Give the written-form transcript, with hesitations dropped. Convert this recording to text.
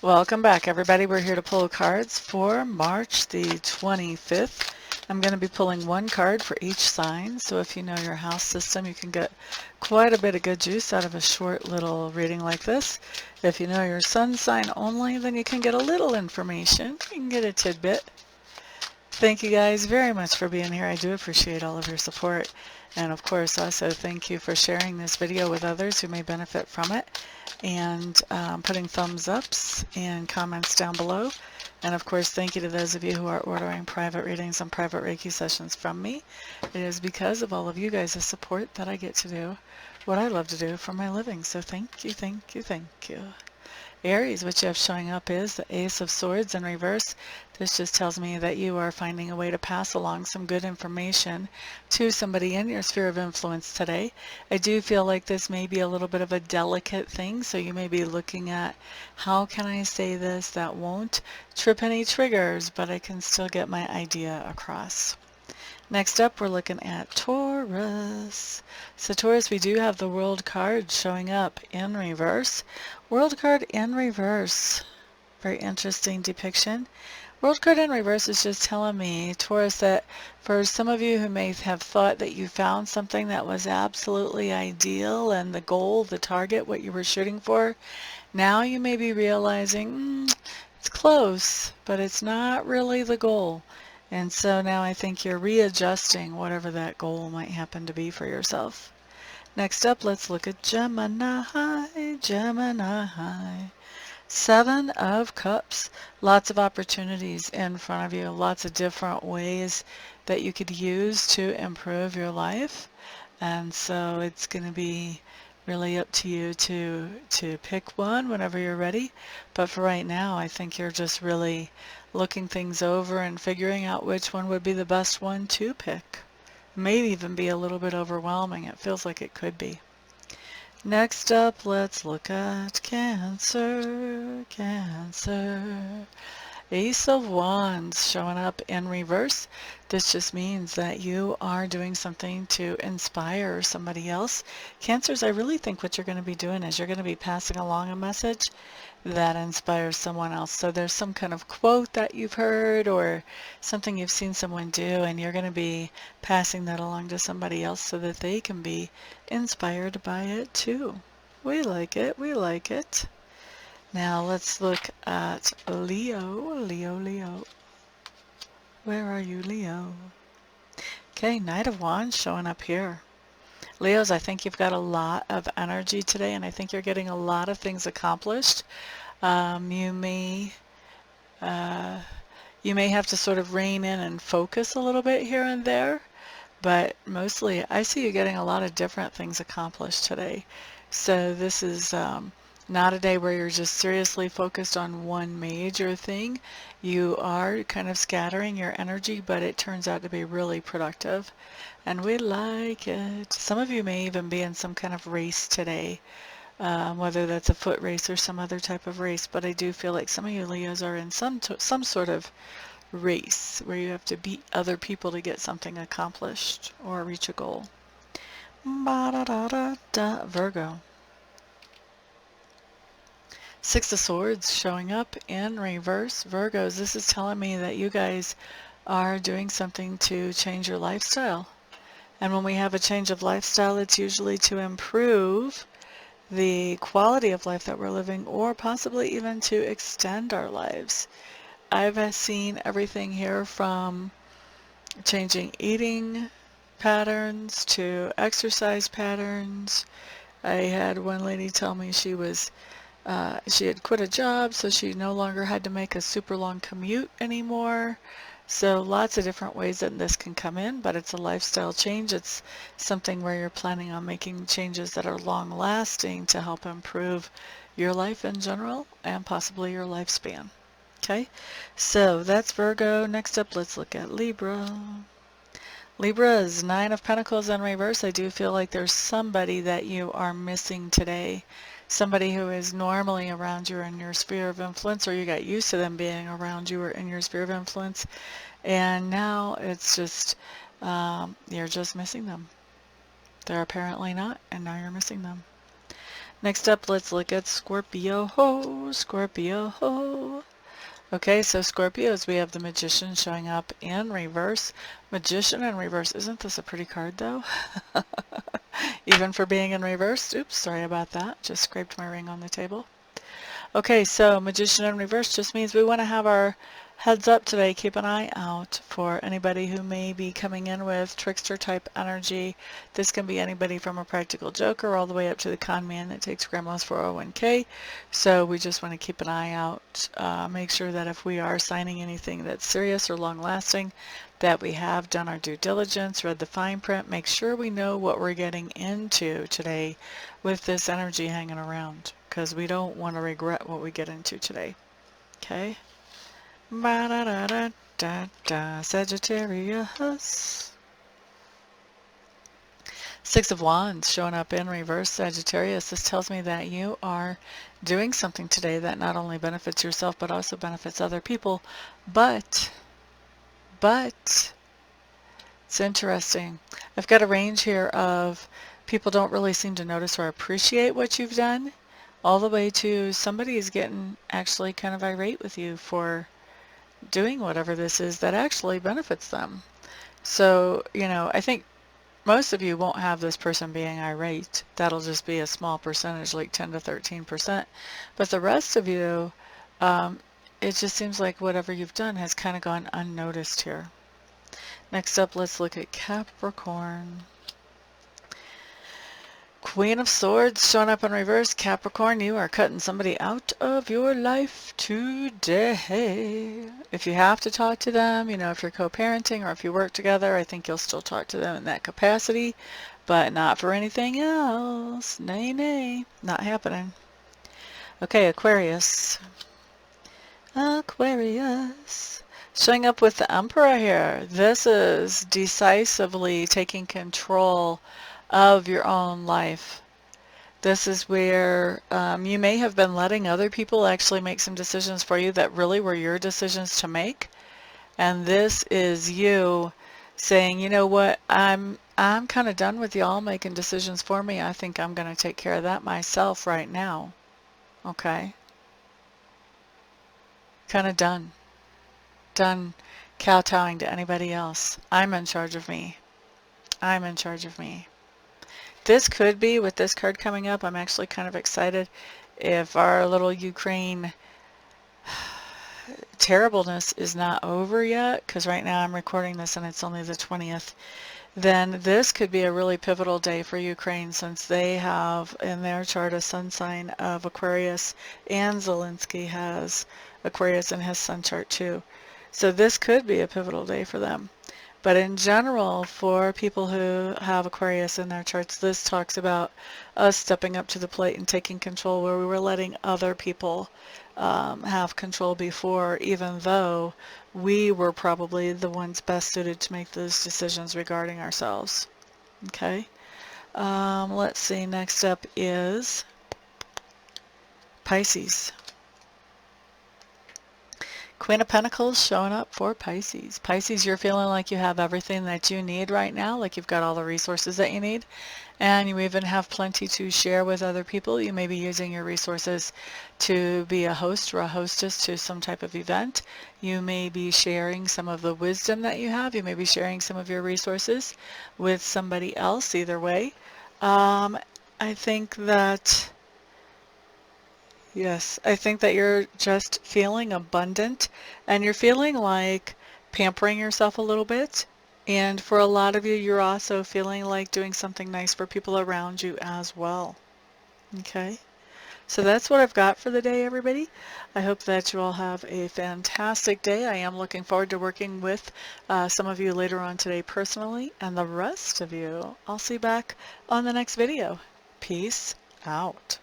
Welcome back, everybody. We're here to pull cards for March the 25th. I'm going to be pulling one card for each sign, so if you know your house system, you can get quite a bit of good juice out of a short little reading like this. If you know your sun sign only, then you can get a little information. You can get a tidbit. Thank you guys very much for being here. I do appreciate all of your support. And of course, also thank you for sharing this video with others who may benefit from it, and putting thumbs ups and comments down below. And of course, thank you to those of you who are ordering private readings and private Reiki sessions from me. It is because of all of you guys' support that I get to do what I love to do for my living. So thank you, thank you, thank you. Aries, what you have showing up is the Ace of Swords in reverse. This just tells me that you are finding a way to pass along some good information to somebody in your sphere of influence today. I do feel like this may be a little bit of a delicate thing, so you may be looking at how can I say this that won't trip any triggers, but I can still get my idea across. Next up, we're looking at Taurus. So Taurus, we do have the World card showing up in reverse. World card in reverse. Very interesting depiction. World card in reverse is just telling me, Taurus, that for some of you who may have thought that you found something that was absolutely ideal and the goal, the target, what you were shooting for, now you may be realizing it's close, but it's not really the goal. And so now I think you're readjusting whatever that goal might happen to be for yourself. Next up, let's look at Gemini. Gemini. Seven of Cups. Lots of opportunities in front of you. Lots of different ways that you could use to improve your life. And so it's going to be really up to you to pick one whenever you're ready. But for right now, I think you're just really looking things over and figuring out which one would be the best one to pick. It may even be a little bit overwhelming. It feels like it could be. Next up, let's look at Cancer. Cancer. Ace of Wands showing up in reverse. This just means that you are doing something to inspire somebody else. Cancers, I really think what you're going to be doing is you're going to be passing along a message that inspires someone else. So there's some kind of quote that you've heard or something you've seen someone do, and you're going to be passing that along to somebody else so that they can be inspired by it too. We like it. We like it. Now let's look at Leo. Leo. Where are you, Leo? Okay, Knight of Wands showing up here. Leos, I think you've got a lot of energy today, and I think you're getting a lot of things accomplished. You may have to sort of rein in and focus a little bit here and there, but mostly I see you getting a lot of different things accomplished today. So this is not a day where you're just seriously focused on one major thing. You are kind of scattering your energy, but it turns out to be really productive, and we like it. Some of you may even be in some kind of race today, whether that's a foot race or some other type of race, but I do feel like some of you Leos are in some sort of race where you have to beat other people to get something accomplished or reach a goal. Virgo. Six of Swords showing up in reverse. Virgos, this is telling me that you guys are doing something to change your lifestyle. And when we have a change of lifestyle, it's usually to improve the quality of life that we're living, or possibly even to extend our lives. I've seen everything here from changing eating patterns to exercise patterns. I had one lady tell me she had quit a job, so she no longer had to make a super long commute anymore. So lots of different ways that this can come in, but it's a lifestyle change. It's something where you're planning on making changes that are long lasting to help improve your life in general and possibly your lifespan. Okay, so that's Virgo. Next up, let's look at Libra. Libra is Nine of Pentacles in reverse. I do feel like there's somebody that you are missing today. Somebody who is normally around you or in your sphere of influence, or you got used to them being around you or in your sphere of influence, and now it's just, you're just missing them. They're apparently not, and now you're missing them. Next up, let's look at Scorpio. Ho, Scorpio. Ho. Okay, so Scorpios, we have the Magician showing up in reverse. Magician in reverse. Isn't this a pretty card, though? Even for being in reverse. Oops, sorry about that. Just scraped my ring on the table. Okay, so Magician in reverse just means we want to have our heads up today. Keep an eye out for anybody who may be coming in with trickster type energy. This can be anybody from a practical joker all the way up to the con man that takes grandma's 401k. So we just want to keep an eye out. Make sure that if we are signing anything that's serious or long lasting, that we have done our due diligence, read the fine print, make sure we know what we're getting into today with this energy hanging around, because we don't want to regret what we get into today. Okay? Ba-da-da-da-da-da, Sagittarius. Six of Wands showing up in reverse, Sagittarius. This tells me that you are doing something today that not only benefits yourself but also benefits other people. But it's interesting. I've got a range here of people don't really seem to notice or appreciate what you've done, all the way to somebody is getting actually kind of irate with you for doing whatever this is that actually benefits them. So, you know, I think most of you won't have this person being irate. That'll just be a small percentage, like 10 to 13%. But the rest of you, it just seems like whatever you've done has kind of gone unnoticed here. Next up, let's look at Capricorn. Queen of Swords showing up in reverse. Capricorn, you are cutting somebody out of your life today. If you have to talk to them, you know, if you're co-parenting or if you work together, I think you'll still talk to them in that capacity, but not for anything else. Nay, nay, not happening. Okay, Aquarius. Aquarius. Showing up with the Emperor here. This is decisively taking control of your own life. This is where you may have been letting other people actually make some decisions for you that really were your decisions to make. And this is you saying, you know what, I'm kind of done with y'all making decisions for me. I think I'm going to take care of that myself right now. Okay? Kind of done. Done kowtowing to anybody else. I'm in charge of me. I'm in charge of me. This could be, with this card coming up, I'm actually kind of excited if our little Ukraine terribleness is not over yet, because right now I'm recording this and it's only the 20th, then this could be a really pivotal day for Ukraine, since they have in their chart a sun sign of Aquarius, and Zelensky has Aquarius in his sun chart too. So this could be a pivotal day for them. But in general, for people who have Aquarius in their charts, this talks about us stepping up to the plate and taking control where we were letting other people have control before, even though we were probably the ones best suited to make those decisions regarding ourselves. Okay? Let's see, next up is Pisces. Queen of Pentacles showing up for Pisces. Pisces, you're feeling like you have everything that you need right now, like you've got all the resources that you need, and you even have plenty to share with other people. You may be using your resources to be a host or a hostess to some type of event. You may be sharing some of the wisdom that you have. You may be sharing some of your resources with somebody else. Either way, I think that yes, I think that you're just feeling abundant, and you're feeling like pampering yourself a little bit. And for a lot of you, you're also feeling like doing something nice for people around you as well. Okay? So that's what I've got for the day, everybody. I hope that you all have a fantastic day. I am looking forward to working with some of you later on today personally, and the rest of you, I'll see you back on the next video. Peace out.